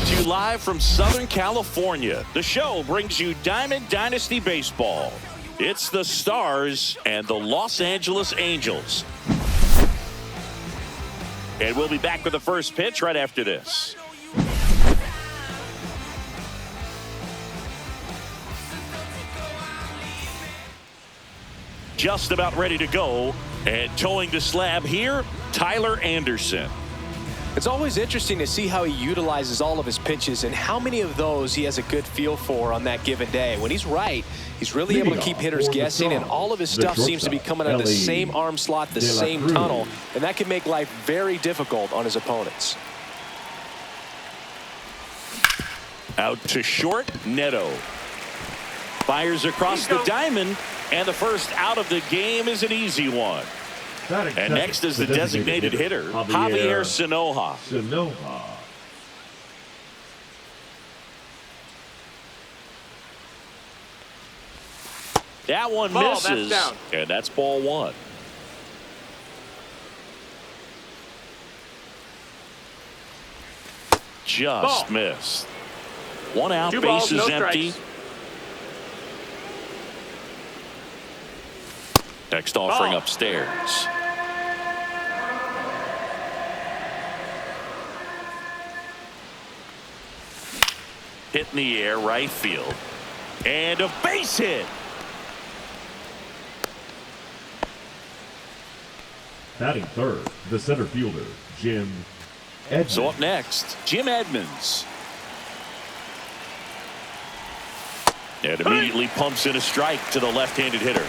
to you live from Southern California. The show brings you Diamond Dynasty Baseball. It's the Stars and the Los Angeles Angels. And we'll be back with the first pitch right after this. Just about ready to go, and towing the slab here, Tyler Anderson. It's always interesting to see how he utilizes all of his pitches and how many of those he has a good feel for on that given day. When he's right, he's really able to keep hitters guessing, and all of his stuff seems to be coming out of the same arm slot, the same tunnel, and that can make life very difficult on his opponents. Out to short, Neto. Fires across the diamond, and the first out of the game is an easy one. And next is the designated hitter, Javier Sinoja. That one misses, and that's ball one. Just missed. One out, base is empty. Next offering upstairs. Hit in the air, right field. And a base hit. Batting third, the center fielder, Jim Edmonds. So up next, Jim Edmonds. And immediately pumps in a strike to the left-handed hitter.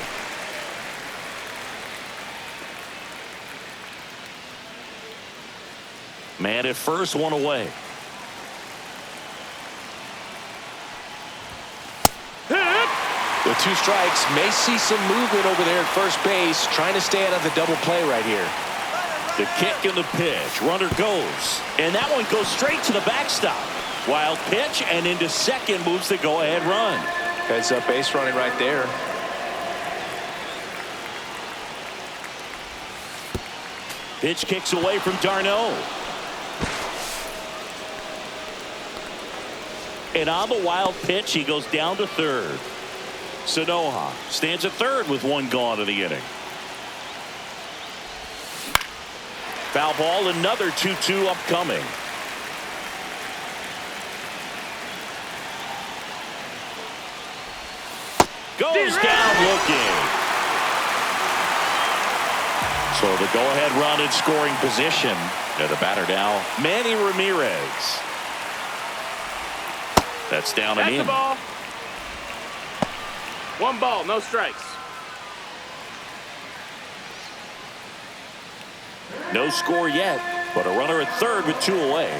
Man at first, one away. With two strikes, may see some movement over there at first base, trying to stay out of the double play right here. The kick and the pitch. Runner goes. And that one goes straight to the backstop. Wild pitch, and into second moves the go-ahead run. Heads up base running right there. Pitch kicks away from Darno. And on the wild pitch, he goes down to third. Sinoja stands at third with one gone in the inning. Foul ball, another 2-2 upcoming. Goes down looking. So the go-ahead run in scoring position. And the batter now, Manny Ramirez. That's down and in. Ball. One ball, no strikes. No score yet, but a runner at third with two away.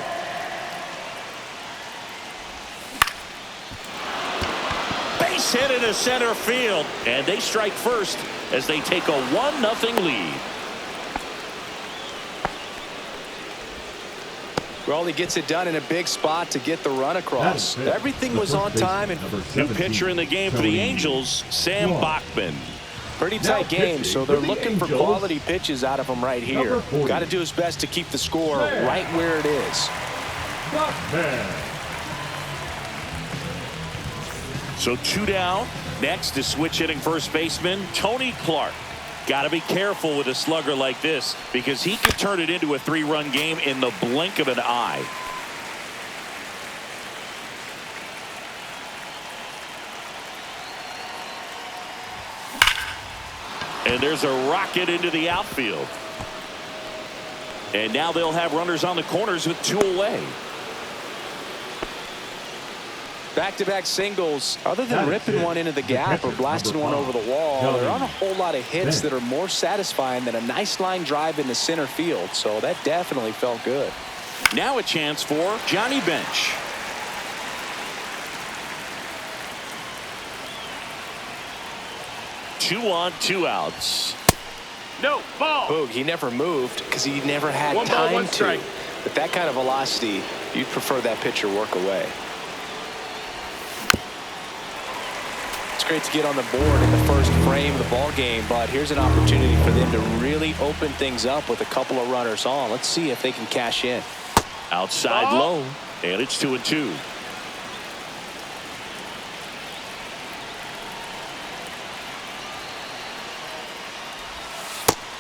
Base hit into center field, and they strike first as they take a 1-0 lead. Well, he gets it done in a big spot to get the run across. Everything was on time. And new pitcher in the game for the Angels, Sam Bachman. Pretty tight game, so they're looking for quality pitches out of him right here. Got to do his best to keep the score right where it is. So two down. Next is switch hitting first baseman Tony Clark. Got to be careful with a slugger like this because he could turn it into a 3-run game in the blink of an eye. And there's a rocket into the outfield. And now they'll have runners on the corners with two away. Back-to-back singles. Other than ripping one into the gap or blasting one over the wall, there aren't a whole lot of hits that are more satisfying than a nice line drive into center field. So that definitely felt good. Now a chance for Johnny Bench. Two on, two outs. No, ball. Boog, he never moved because he never had one ball, time one to. strike. With that kind of velocity, you'd prefer that pitcher work away. It's great to get on the board in the first frame of the ball game, but here's an opportunity for them to really open things up with a couple of runners on. Let's see if they can cash in. Outside low. And it's 2-2.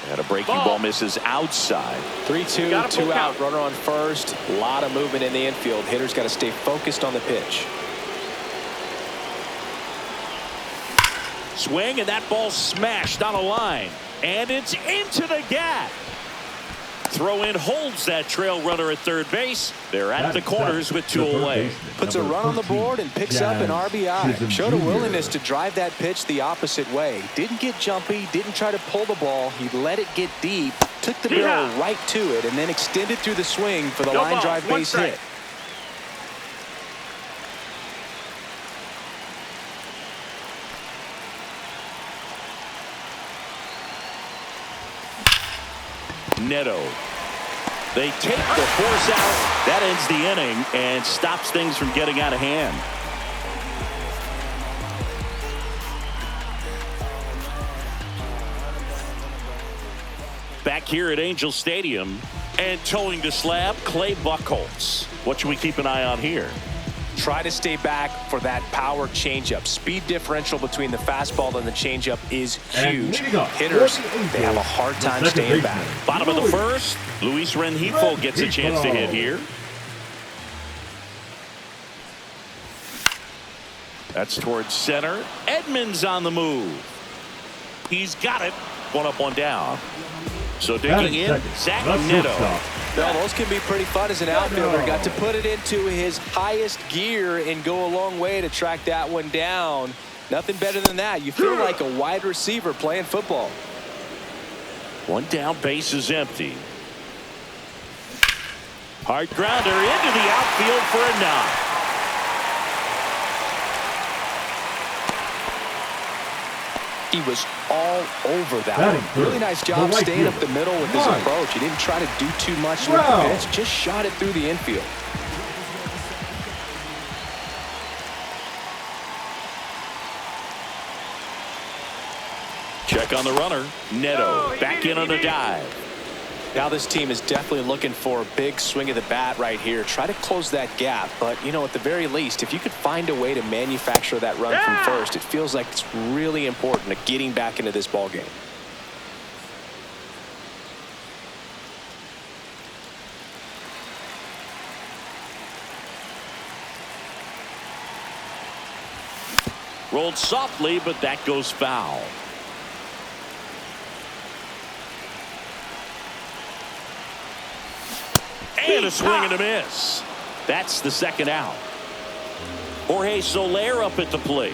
And a breaking ball misses outside. 3-2, 2 out, runner on first. A lot of movement in the infield. Hitter's got to stay focused on the pitch. Swing, and that ball smashed on a line. And it's into the gap. Throw in holds that trail runner at third base. They're at the corners with 2 away. Puts a run on the board and picks up an RBI. Showed a willingness to drive that pitch the opposite way. Didn't get jumpy, didn't try to pull the ball. He let it get deep, took the barrel right to it, and then extended through the swing for the line drive base hit. Neto. They take the force out. That ends the inning and stops things from getting out of hand. Back here at Angel Stadium and towing the slab, Clay Buchholz. What should we keep an eye on here? Try to stay back for that power changeup. Speed differential between the fastball and the changeup is huge. Hitters, they have a hard time staying back. Bottom of the first, Luis Rengifo gets a chance to hit here. That's towards center. Edmonds on the move. He's got it. 1 up, 1 down. So digging in, Zach Neto. Well, those can be pretty fun as an outfielder. Got to put it into his highest gear and go a long way to track that one down. Nothing better than that. You feel like a wide receiver playing football. 1 down, base is empty. Hard grounder into the outfield for a knock. He was all over that one. Really nice job staying up the middle with his approach. He didn't try to do too much with the pitch, just shot it through the infield. Check on the runner. Neto back in on a dive. Now this team is definitely looking for a big swing of the bat right here. Try to close that gap, but you know, at the very least, if you could find a way to manufacture that run from first, it feels like it's really important to getting back into this ball game. Rolled softly, but that goes foul. And a swing and a miss. That's the second out. Jorge Soler up at the plate.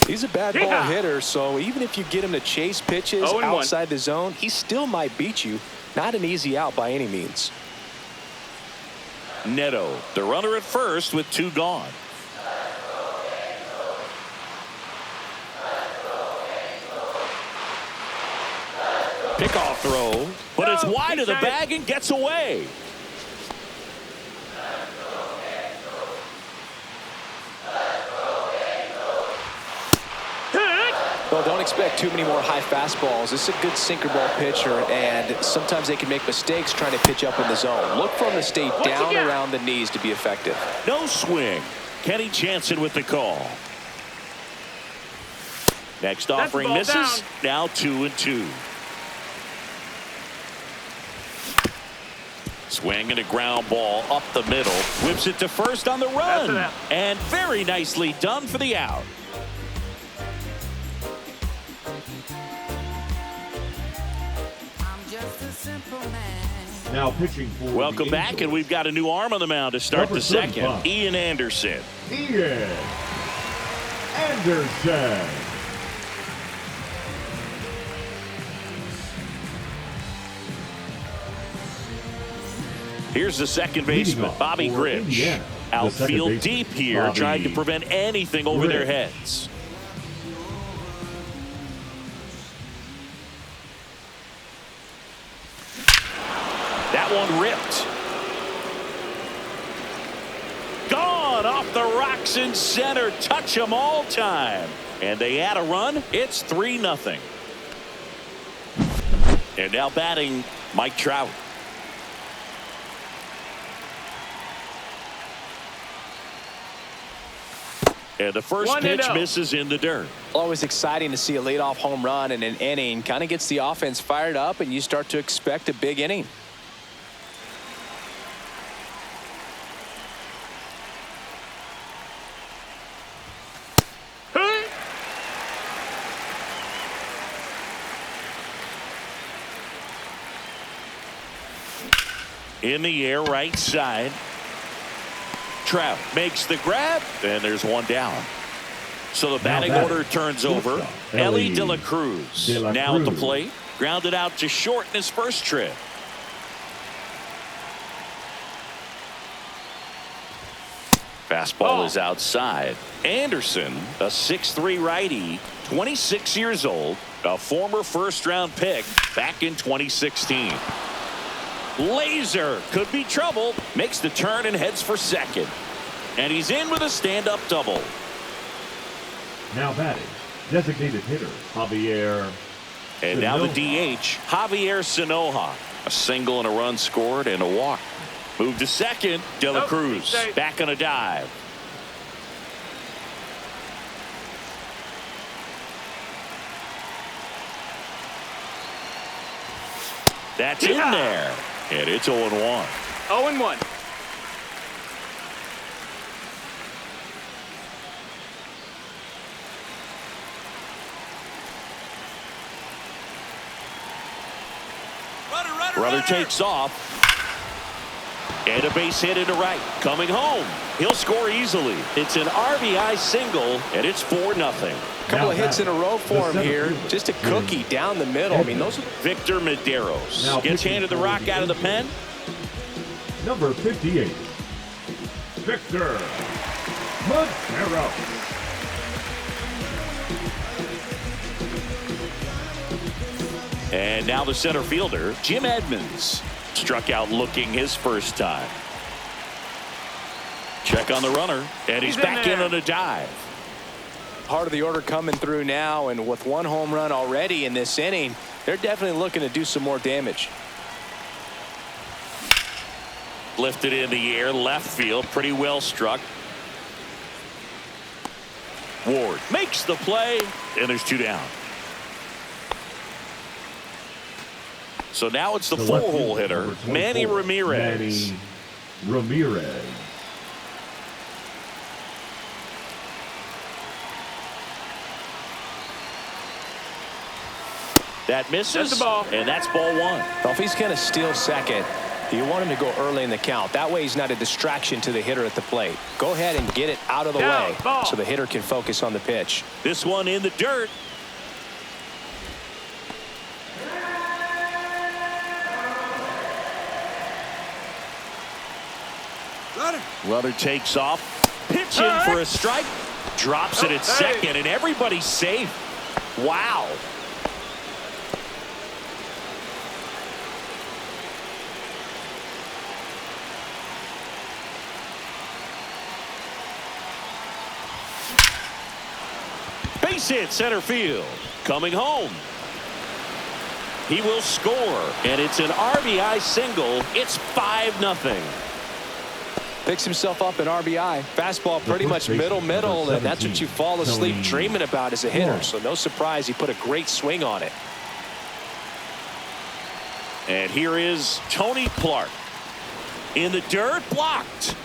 He's a bad ball hitter, so even if you get him to chase pitches outside the zone, he still might beat you. Not an easy out by any means. Neto, the runner at first with 2 gone. Pickoff throw, but it's wide of the bag and gets away. Well, don't expect too many more high fastballs. This is a good sinker ball pitcher, and sometimes they can make mistakes trying to pitch up in the zone. Look for him to stay down around the knees to be effective. No swing. Kenny Jansen with the call. Next offering misses. Now 2-2. Swing and a ground ball up the middle. Whips it to first on the run. And very nicely done for the out. Now pitching for Welcome back, and we've got a new arm on the mound to start the second. Ian Anderson. Ian Anderson. Here's the second baseman, Bobby Grich. Outfield deep here, trying to prevent anything over their heads. That one ripped. Gone off the rocks in center. Touch 'em all time. And they add a run. It's 3-0. And now batting, Mike Trout. And the first pitch misses in the dirt. Always exciting to see a leadoff home run in an inning. Kind of gets the offense fired up, and you start to expect a big inning. In the air, right side. Trout makes the grab, and there's one down. So the batting order turns over. Ellie De La Cruz now at the plate. Grounded out to short in his first trip. Fastball is outside. Anderson, a 6'3" righty, 26 years old, a former first-round pick back in 2016. Laser could be trouble. Makes the turn and heads for second. And he's in with a stand-up double. Now batting, designated hitter, Javier. And now the DH, Javier Sinoja. A single and a run scored and a walk. Move to second, De La Cruz back on a dive. That's in there. And it's 0-1. 0-1. Runner takes off. And a base hit into right. Coming home. He'll score easily. It's an RBI single, and it's 4-0. Couple of hits in a row for him here. Just a cookie down the middle. I mean, those are Victor Medeiros gets handed the rock out of the pen. Number 58, Victor Medeiros. And now the center fielder, Jim Edmonds, struck out looking his first time. Check on the runner, and he's back in on a dive. Part of the order coming through now, and with one home run already in this inning, they're definitely looking to do some more damage. Lifted in the air, left field, pretty well struck. Ward makes the play, and there's 2 down. So now it's the 4-hole hitter, Manny Ramirez. Manny Ramirez. That misses, and that's ball 1. Well, if he's going to steal second, you want him to go early in the count. That way he's not a distraction to the hitter at the plate. Go ahead and get it out of the way so the hitter can focus on the pitch. This one in the dirt. Runner takes off. Pitch in for a strike. Drops it at second, and everybody's safe. Wow. Base hit center field. Coming home. He will score, and it's an RBI single. It's 5-0. Picks himself up an RBI. Fastball pretty much middle, and that's what you fall asleep dreaming about as a hitter. So no surprise he put a great swing on it. And here is Tony Clark. In the dirt, blocked.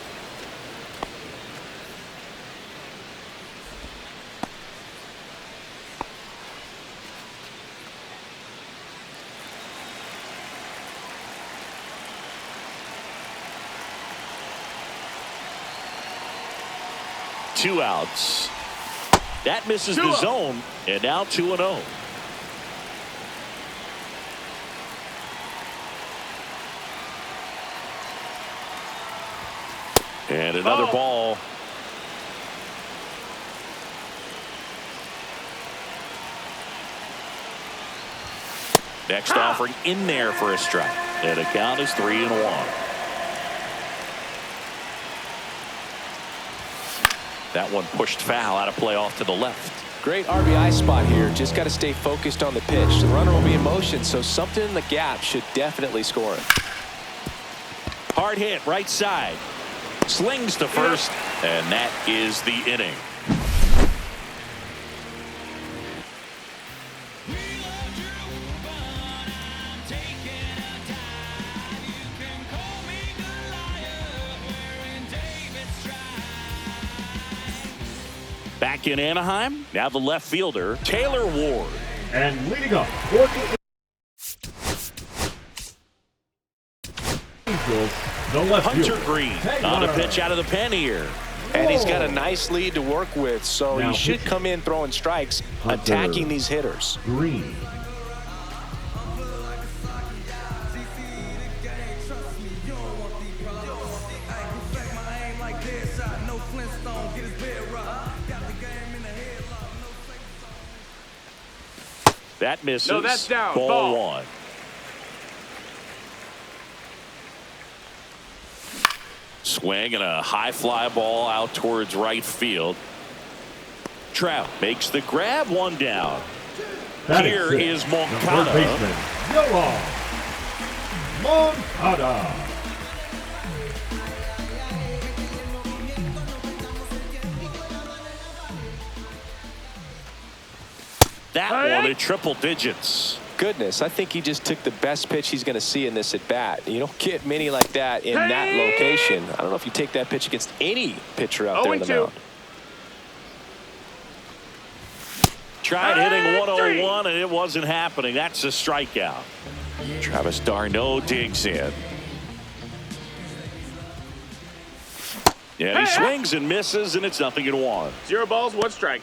Two outs. That misses the zone, and now 2-0. And another ball. Next offering in there for a strike. And the count is 3-1. That one pushed foul out of play off to the left. Great RBI spot here. Just got to stay focused on the pitch. The runner will be in motion, so something in the gap should definitely score him. Hard hit, right side. Slings to first, and that is the inning. Back in Anaheim, now the left fielder, Taylor Ward. And leading up for the Angels, the left Hunter fielder, Green on a pitch out of the pen here. And he's got a nice lead to work with, so Now he should pitching. come in throwing strikes, Hunter attacking these hitters. Green. That misses. No, that's down. Ball Ball. 1. Swing and a high fly ball out towards right field. Trout makes the grab, 1 down. That Here is The third Moncada. baseman, Yoan Moncada. That one at triple digits. Goodness, I think he just took the best pitch he's going to see in this at bat. You don't get many like that in that location. I don't know if you take that pitch against any pitcher out there on the 0-2. mound. Tried hitting 101 and it wasn't happening. That's a strikeout. Travis d'Arnaud digs in. And he swings and misses, and it's 0-1. 0 balls, 1 strike.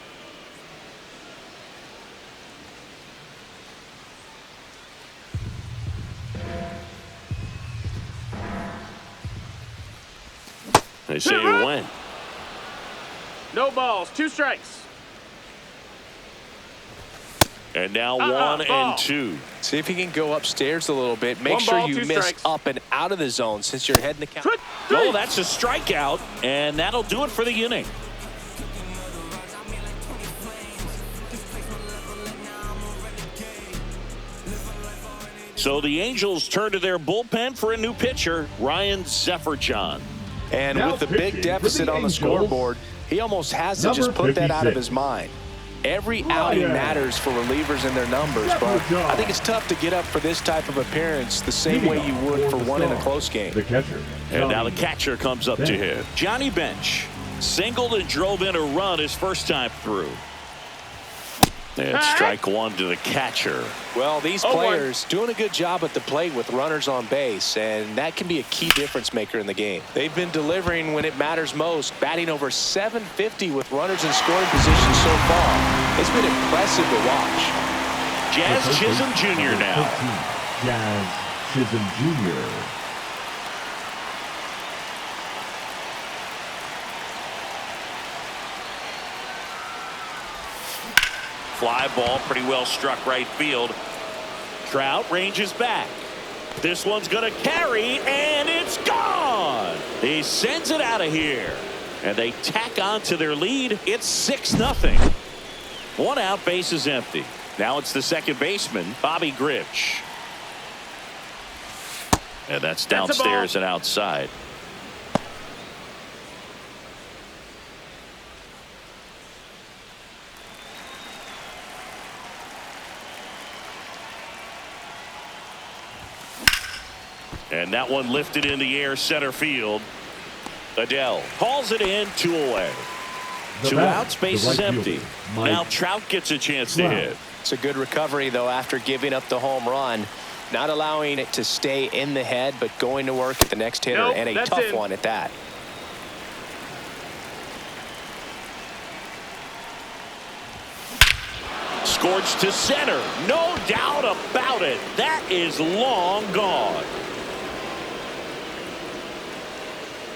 They say you win. No balls, 2 strikes. And now 1 ball. and 2. See if he can go upstairs a little bit. Make 1 sure ball, you 2 miss strikes. up and out of the zone since you're heading the count. Oh, that's a strikeout, and that'll do it for the inning. So the Angels turn to their bullpen for a new pitcher, Ryan Zefferjohn. And Now with the pitching big for deficit the on the Angels, scoreboard, he almost has to just number put that out of 56. his mind. Every outing Ryan matters for relievers and their numbers, but I think it's tough to get up for this type of appearance the same way you would for one in a close game. The catcher. And now the Johnny catcher comes up to Bench. hit. Johnny Bench singled and drove in a run his first time through. And strike 1 to the catcher. Well, these 0-1. players doing a good job at the plate with runners on base, and that can be a key difference maker in the game. They've been delivering when it matters most, batting over .750 with runners in scoring position so far. It's been impressive to watch. Jazz Chisholm Jr. now. 13, Jazz Chisholm Jr. Fly ball pretty well struck right field. Trout ranges back. This one's going to carry, and it's gone. He sends it out of here. And they tack on to their lead. It's 6-0. 1 out, base is empty. Now it's the second baseman, Bobby Grich. And that's downstairs and outside. And that one lifted in the air center field. Adele hauls it in, 2 away. The 2 batter, outs, base the is right empty. fielder, Mike Now Trout gets a chance to Trout. hit. It's a good recovery, though, after giving up the home run. Not allowing it to stay in the head, but going to work at the next hitter, Nope, and a that's tough in. one at that. Scorched to center. No doubt about it. That is long gone.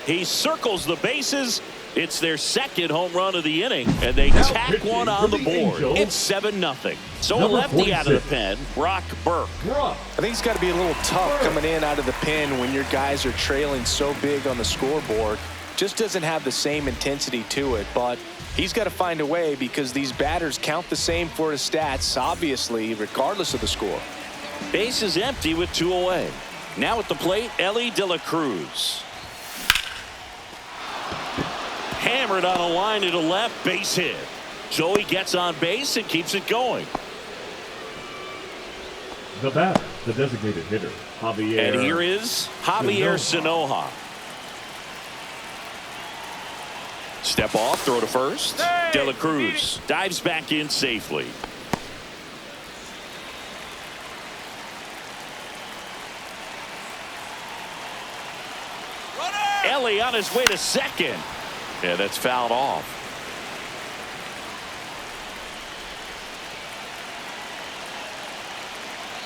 He circles the bases. It's their second home run of the inning, and they Now tack pitching one for on the the board. Angels, It's 7-0. So a number lefty out of the 46. pen, Brock Burke. Bruh. I think it's got to be a little tough coming in out of the pen when your guys are trailing so big on the scoreboard. Just doesn't have the same intensity to it, but He's got to find a way because these batters count the same for his stats, obviously, regardless of the score. Base is empty with 2 away. Now at the plate, Ellie De La Cruz. Hammered on a line to the left, base hit. So he gets on base and keeps it going. The batter, the designated hitter, Javier. And here is Javier Sanoja. Step off, throw to first. Hey, De La Cruz dives back in safely. Ellie on his way to second. Yeah, that's fouled off.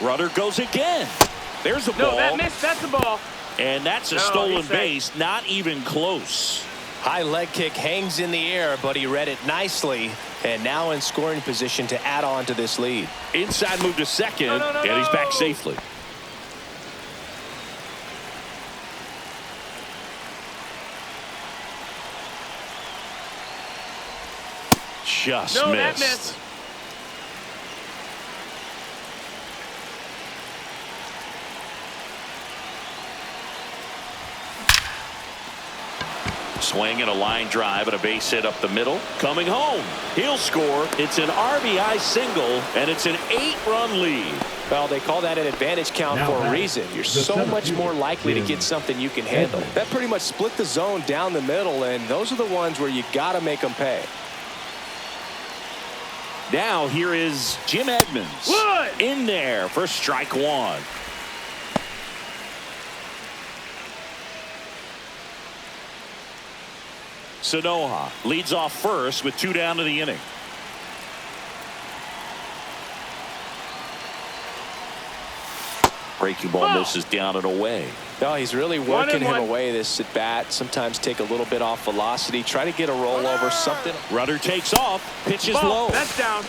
Runner goes again. There's a ball. No, that missed. That's the ball. And that's a No, stolen he's base. Not even close. High leg kick hangs in the air, but he read it nicely. And now in scoring position to add on to this lead. Inside move to second, No. and he's back safely. Just No, missed. that missed. Swinging a line drive and a base hit up the middle. Coming home. He'll score. It's an RBI single, and it's an 8-run lead. Well, they call that an advantage count Now for a back, reason. You're the so center much more fielder, likely to Jim get something you can handle. Edmonds. That pretty much split the zone down the middle, and those are the ones where you got to make them pay. Now here is Jim Edmonds. Wood! In there for strike one. Sanoja leads off first with 2 down to the inning. Breaking ball misses down and away. No, he's really working him 1-1. away this at bat. Sometimes take a little bit off velocity. Try to get a rollover, something. Runner takes off. Pitch is Ball. low. That's down.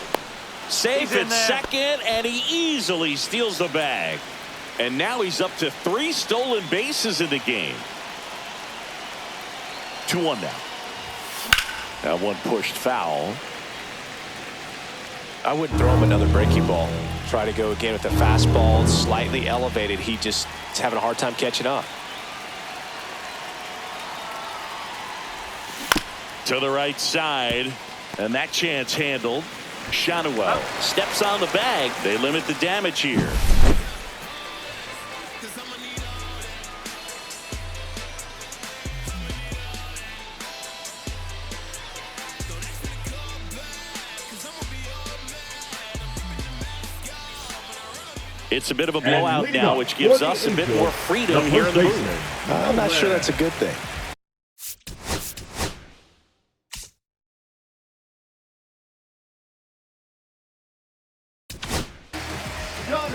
Safe He's in at there. second, and he easily steals the bag. And now he's up to 3 stolen bases in the game. 2-1 now. That one pushed foul. I wouldn't throw him another breaking ball. Try to go again with the fastball. It's slightly elevated. He just is having a hard time catching up. To the right side, and that chance handled. Shanuel steps on the bag. They limit the damage here. It's a bit of a blowout now, which gives us a bit more freedom here in the booth. I'm not sure that's a good thing.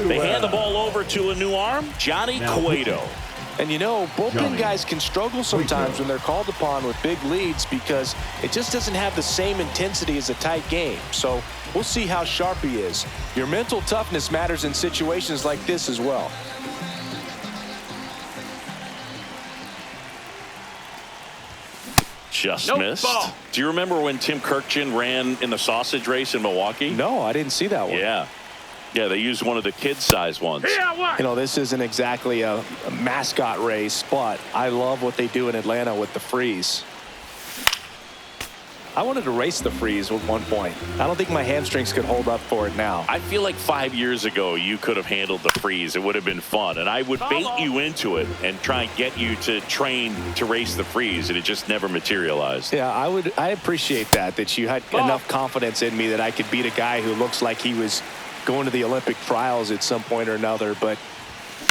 They hand the ball over to a new arm, Johnny Cueto. And you know, bullpen Johnny guys can struggle sometimes when they're called upon with big leads because it just doesn't have the same intensity as a tight game. So we'll see how sharp he is. Your mental toughness matters in situations like this as well. Just Nope, missed. ball. Do you remember when Tim Kirkjian ran in the sausage race in Milwaukee? No, I didn't see that one. Yeah, they used one of the kid-size ones. Yeah, what? You know, this isn't exactly a mascot race, but I love what they do in Atlanta with the freeze. I wanted to race the freeze at one point. I don't think my hamstrings could hold up for it now. I feel like 5 years ago you could have handled the freeze. It would have been fun, and I would bait you into it and try and get you to train to race the freeze, and it just never materialized. Yeah, I appreciate that you had enough confidence in me that I could beat a guy who looks like he was going to the Olympic trials at some point or another. But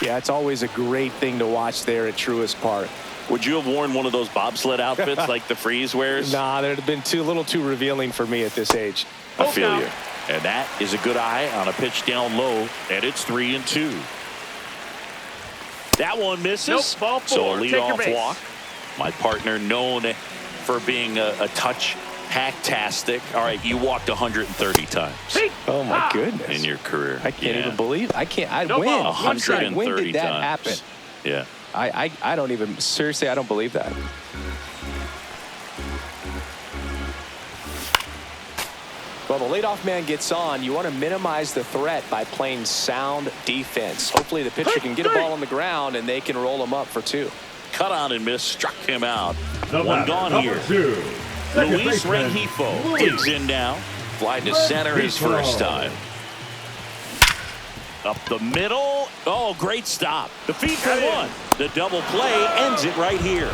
yeah, it's always a great thing to watch there at Truist Park. Would you have worn one of those bobsled outfits like the freeze wears? Nah, they'd have been a little too revealing for me at this age. I feel you. And that is a good eye on a pitch down low, and it's 3-2. That one misses. Nope, ball four. So a Take your leadoff base. walk. My partner known for being a touch hacktastic. All right, you walked 130 times Oh my goodness. in your career. I can't even believe I can't. I No win. ball. 130 When did that times. happen? Yeah. I don't even, seriously, I don't believe that. Well, the leadoff man gets on. You want to minimize the threat by playing sound defense. Hopefully the pitcher can get a ball on the ground and they can roll him up for 2. Cut on and miss, struck him out. The One gone here. 2, Luis Rengifo digs in now. Fly to center his first time. Up the middle. Oh, great stop. The feed for 1. The double play ends it right here.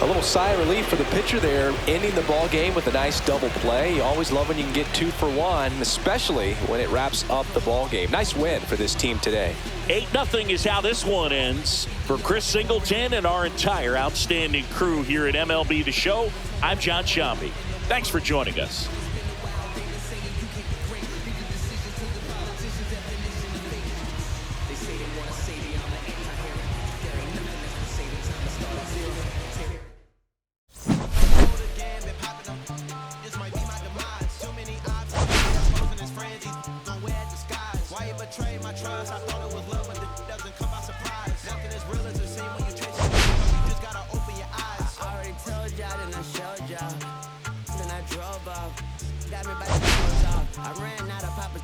A little sigh of relief for the pitcher there, ending the ball game with a nice double play. You always love when you can get 2 for 1, especially when it wraps up the ball game. Nice win for this team today. 8-0 is how this one ends. For Chris Singleton and our entire outstanding crew here at MLB The Show, I'm John Shambi. Thanks for joining us. I ran out of poppers.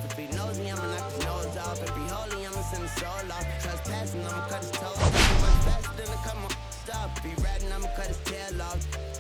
If he nosy, I'ma knock his nose off. If he holy, I'ma send his soul off. Trespassing, I'ma cut his toes off. Much faster than a come on. Stop. If he ratting, I'ma cut his tail off.